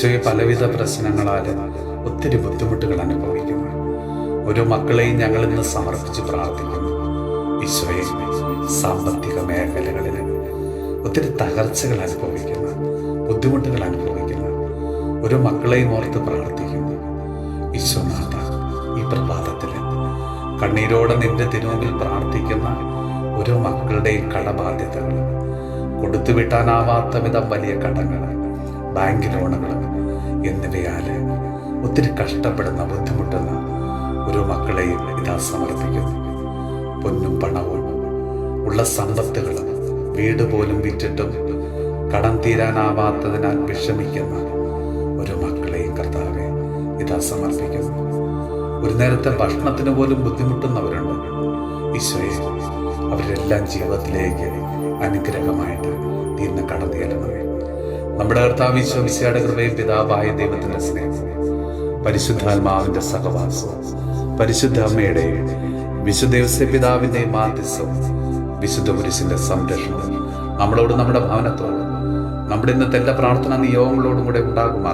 ഈശോയെ പലവിധ പ്രശ്നങ്ങളാൽ ഒത്തിരി ബുദ്ധിമുട്ടുകൾ അനുഭവിക്കുന്നു. ഓരോ മക്കളെയും ഞങ്ങൾ ഇന്ന് സമർപ്പിച്ച് പ്രാർത്ഥിക്കുന്നു. ഈശോയെ സാമ്പത്തിക മേഖലകളിൽ ഒത്തിരി തകർച്ചകൾ അനുഭവിക്കുന്ന, ബുദ്ധിമുട്ടുകൾ അനുഭവിക്കുന്ന ഓരോ മക്കളെയും ഓർത്ത് പ്രാർത്ഥിക്കുന്നു. ഈശോനാഥ, ഈ പ്രഭാതത്തിൽ കണ്ണീരോടെ നിന്റെ തിരുമുമ്പിൽ പ്രാർത്ഥിക്കുന്ന ഓരോ മക്കളുടെയും കടബാധ്യതകൾ, കൊടുത്തുവിട്ടാനാവാത്ത വിധം വലിയ കടങ്ങൾ, ബാങ്ക് ലോണുകൾ എന്നിവയാൽ ഒത്തിരി കഷ്ടപ്പെടുന്ന, ബുദ്ധിമുട്ടുന്ന ഓരോ മക്കളെയും ഇതാ സമർപ്പിക്കുന്നു. പൊന്നും പണവും ഉള്ള സമ്പത്തുകളും വീട് പോലും വിറ്റിട്ടും കടം തീരാനാവാത്തതിനാൽ വിഷമിക്കുന്ന ഓരോ മക്കളെയും കർത്താവെ ഇതാ സമർപ്പിക്കുന്നു. ഒരു നേരത്തെ ഭക്ഷണത്തിന് പോലും ബുദ്ധിമുട്ടുന്നവരുണ്ട്. ഈശോയെ, അവരെല്ലാം ജീവിതത്തിലേക്ക് അനുഗ്രഹമായിട്ട് തീർന്ന് കടന്നു ചെല്ലണമേ. നമ്മുടെ കർത്താവ് ഈശോ മിശിഹായുടെ കൃപയും പിതാവായ ദൈവത്തിന്റെ സ്നേഹവും പരിശുദ്ധാത്മാവിന്റെ സഹവാസവും പരിശുദ്ധ അമ്മയുടെയും വിശുദ്ധ ഔസേപ്പ് പിതാവിന്റെയും മാധ്യസ്ഥവും വിശുദ്ധ കുരിശിന്റെ സംരക്ഷണവും നമ്മളോട്, നമ്മുടെ ഭവനത്തോടും, നമ്മുടെ ഇന്നത്തെ എല്ലാ പ്രാർത്ഥനാ നിയോഗങ്ങളോടും കൂടെ ഉണ്ടാകുമാറാകട്ടെ.